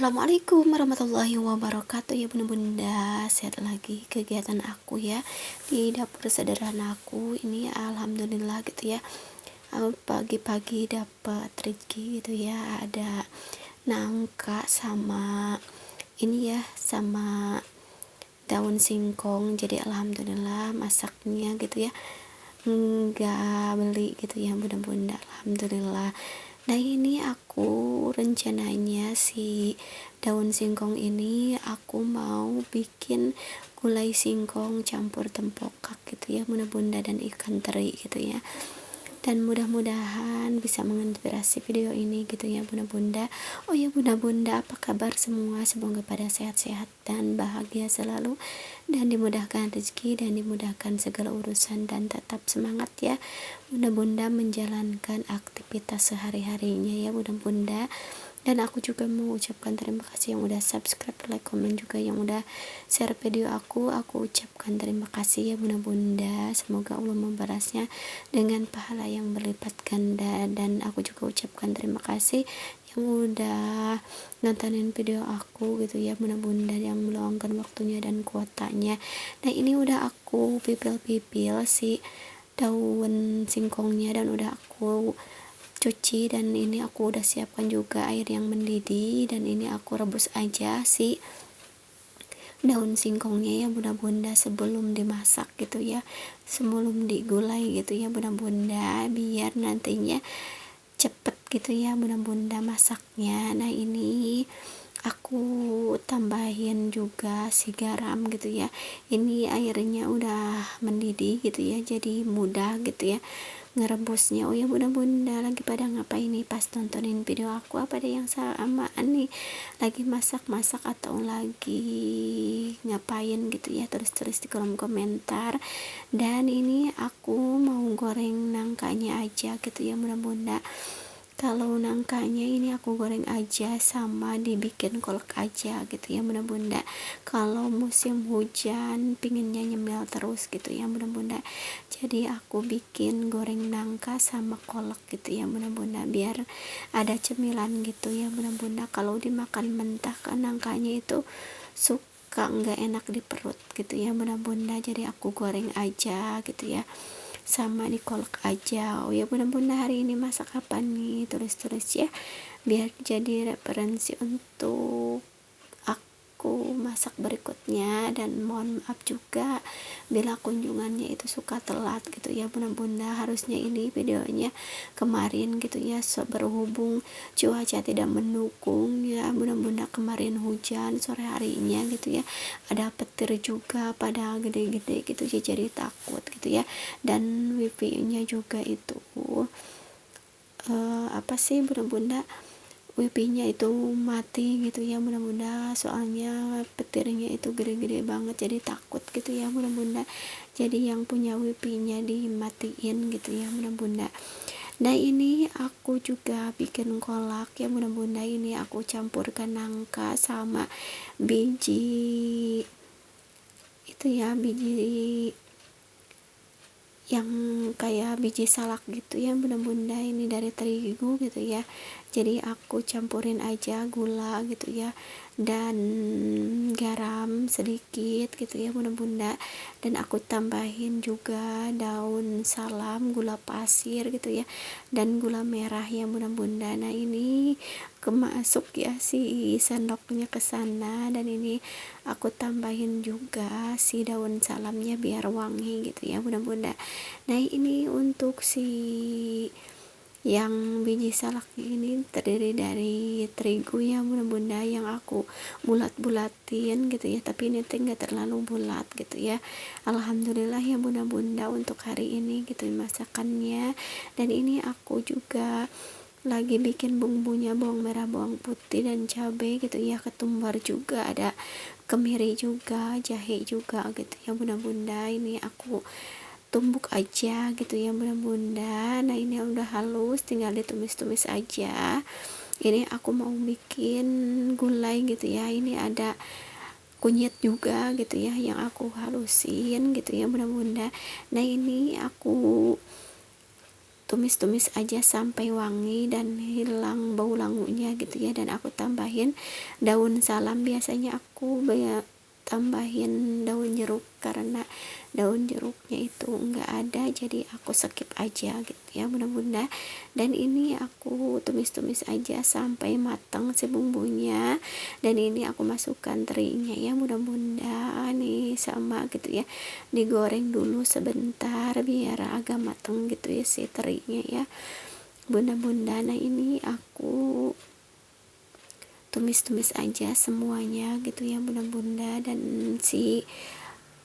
Assalamualaikum warahmatullahi wabarakatuh ya bunda-bunda. Sehat lagi kegiatan aku ya di dapur sederhana aku ini, alhamdulillah gitu ya. Pagi-pagi dapat rezeki gitu ya, ada nangka sama ini ya, sama daun singkong. Jadi alhamdulillah masaknya gitu ya, enggak beli gitu ya bunda-bunda, alhamdulillah. Nah ini aku rencananya si daun singkong ini aku mau bikin gulai singkong campur tempokat gitu ya bunda-bunda, dan ikan teri gitu ya. Dan mudah-mudahan bisa menginspirasi video ini gitu ya bunda-bunda. Oh ya bunda-bunda, apa kabar semua? Semoga pada sehat-sehat dan bahagia selalu, dan dimudahkan rezeki dan dimudahkan segala urusan, dan tetap semangat ya bunda-bunda menjalankan aktivitas sehari-harinya ya bunda-bunda. Dan aku juga mau ucapkan terima kasih yang udah subscribe, like, komen, juga yang udah share video aku ucapkan terima kasih ya bunda-bunda. Semoga Allah membalasnya dengan pahala yang berlipat ganda. Dan aku juga ucapkan terima kasih yang udah nontonin video aku gitu ya bunda-bunda, yang meluangkan waktunya dan kuotanya. Nah ini udah aku pipil-pipil si daun singkongnya dan udah aku cuci, dan ini aku udah siapkan juga air yang mendidih, dan ini aku rebus aja si daun singkongnya ya bunda-bunda sebelum dimasak gitu ya, sebelum digulai gitu ya bunda-bunda, biar nantinya cepet gitu ya bunda-bunda masaknya. Nah ini aku tambahin juga si garam gitu ya, ini airnya udah mendidih gitu ya, jadi mudah gitu ya ngerebusnya. Oh ya bunda-bunda, lagi pada ngapain nih pas nontonin video aku? Apa ada yang sama nih, lagi masak-masak atau lagi ngapain gitu ya, tulis-tulis di kolom komentar. Dan ini aku mau goreng nangkanya aja gitu ya bunda-bunda. Kalau nangkanya ini aku goreng aja sama dibikin kolak aja gitu ya bunda-bunda. Kalau musim hujan pinginnya nyemil terus gitu ya bunda-bunda, jadi aku bikin goreng nangka sama kolak gitu ya bunda-bunda, biar ada cemilan gitu ya bunda-bunda. Kalau dimakan mentah kan nangkanya itu suka nggak enak di perut gitu ya bunda-bunda, jadi aku goreng aja gitu ya sama dikolak aja. Oh ya bunda-bunda, hari ini masak apa nih, tulis-tulis ya biar jadi referensi untuk aku masak berikutnya. Dan mohon maaf juga bila kunjungannya itu suka telat gitu ya bunda-bunda, harusnya ini videonya kemarin gitu ya, berhubung cuaca tidak mendukung ya bunda-bunda, kemarin hujan sore harinya gitu ya, ada petir juga pada gede-gede gitu ya, jadi takut gitu ya. Dan wifi nya juga itu apa sih bunda-bunda, wifi nya itu mati gitu ya bunda-bunda, soalnya petirnya itu gede-gede banget, jadi takut gitu ya bunda-bunda, jadi yang punya wifi nya dimatiin gitu ya bunda-bunda. Nah ini aku juga bikin kolak ya bunda-bunda, ini aku campurkan nangka sama biji itu ya, biji yang kayak biji salak gitu ya bunda-bunda, ini dari terigu gitu ya, jadi aku campurin aja gula gitu ya, dan garam sedikit gitu ya bunda-bunda, dan aku tambahin juga daun salam, gula pasir gitu ya, dan gula merah ya bunda-bunda. Nah ini kemasuk ya si sendoknya ke sana, dan ini aku tambahin juga si daun salamnya biar wangi gitu ya bunda-bunda. Nah ini untuk si yang biji salaknya ini terdiri dari terigu ya bunda-bunda, yang aku bulat-bulatin gitu ya, tapi ini enggak terlalu bulat gitu ya. Alhamdulillah ya bunda-bunda untuk hari ini gitu masakannya. Dan ini aku juga lagi bikin bumbunya, bawang merah, bawang putih, dan cabai gitu ya, ketumbar juga, ada kemiri juga, jahe juga gitu ya bunda-bunda. Ini aku tumbuk aja gitu ya bunda-bunda. Nah ini udah halus, tinggal ditumis-tumis aja. Ini aku mau bikin gulai gitu ya, ini ada kunyit juga gitu ya yang aku halusin gitu ya bunda-bunda. Nah ini aku tumis-tumis aja sampai wangi dan hilang bau langunya gitu ya. Dan aku tambahin daun salam, biasanya aku tambahin daun jeruk karena daun jeruknya itu enggak ada, jadi aku skip aja gitu ya bunda-bunda. Dan ini aku tumis-tumis aja sampai matang si bumbunya, dan ini aku masukkan terinya ya bunda-bunda nih sama gitu ya, digoreng dulu sebentar biar agak matang gitu ya si terinya ya bunda-bunda. Nah ini aku tumis-tumis aja semuanya gitu ya bunda-bunda, dan si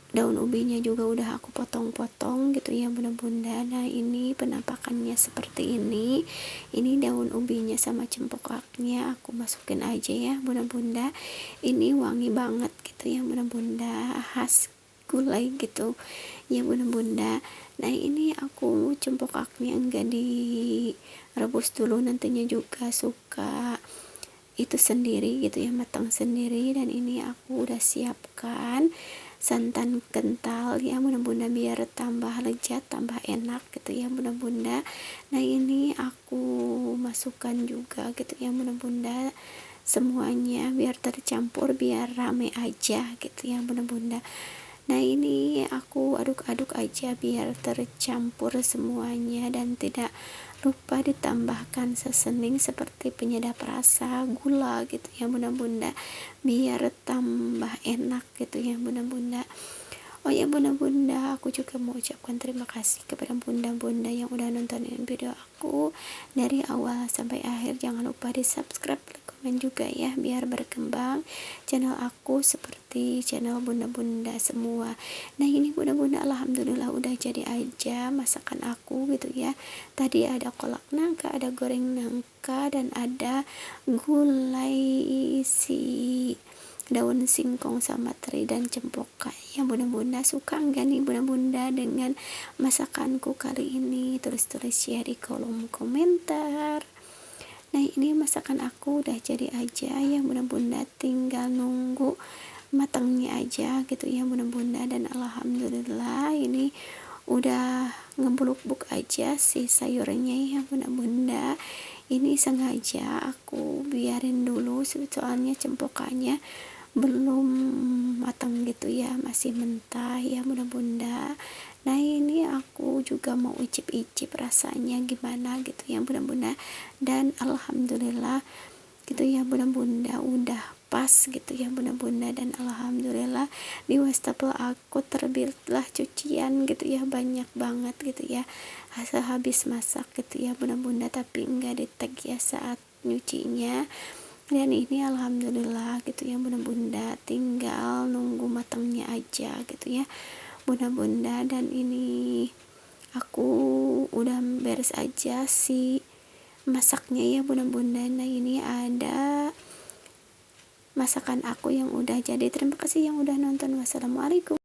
daun ubinya juga udah aku potong-potong gitu ya bunda-bunda. Nah ini penampakannya seperti ini daun ubinya sama cempokaknya aku masukin aja ya bunda-bunda. Ini wangi banget gitu ya bunda-bunda, khas gulai gitu ya bunda-bunda. Nah ini aku cempokaknya enggak direbus dulu, nantinya juga suka itu sendiri gitu ya, matang sendiri. Dan ini aku udah siapkan santan kental ya bunda-bunda biar tambah lezat, tambah enak gitu ya bunda-bunda. Nah ini aku masukkan juga gitu ya bunda-bunda semuanya biar tercampur, biar rame aja gitu ya bunda-bunda. Nah ini aku aduk-aduk aja biar tercampur semuanya, dan tidak lupa ditambahkan sesening seperti penyedap rasa, gula gitu ya bunda-bunda biar tambah enak gitu ya bunda-bunda. Oh ya bunda-bunda, aku juga mau ucapkan terima kasih kepada bunda-bunda yang udah nontonin video aku dari awal sampai akhir. Jangan lupa di subscribe, komen juga ya biar berkembang channel aku seperti channel bunda-bunda semua. Nah ini bunda-bunda alhamdulillah udah jadi aja masakan aku gitu ya. Tadi ada kolak nangka, ada goreng nangka, dan ada gulai si daun singkong sama teri dan cempaka ya bunda-bunda. Suka enggak nih bunda-bunda dengan masakanku kali ini? Tulis-tulis ya di kolom komentar. Nah ini masakan aku udah jadi aja ya bunda-bunda, tinggal nunggu matangnya aja gitu ya bunda-bunda. Dan alhamdulillah ini udah ngebuluk-buluk aja si sayurnya ya bunda-bunda. Ini sengaja aku biarin dulu soalnya cempokanya belum matang gitu ya, masih mentah ya bunda-bunda. Nah ini aku juga mau icip-icip rasanya gimana gitu ya bunda-bunda. Dan alhamdulillah gitu ya bunda-bunda udah pas gitu ya bunda-bunda. Dan alhamdulillah di wastafel aku terbitlah cucian gitu ya, banyak banget gitu ya habis masak gitu ya bunda-bunda, tapi enggak di tag ya saat nyucinya. Dan ini alhamdulillah gitu ya bunda-bunda, tinggal nunggu matangnya aja gitu ya bunda-bunda. Dan ini aku udah beres aja si masaknya ya bunda-bunda. Nah ini ada masakan aku yang udah jadi. Terima kasih yang udah nonton. Wassalamualaikum.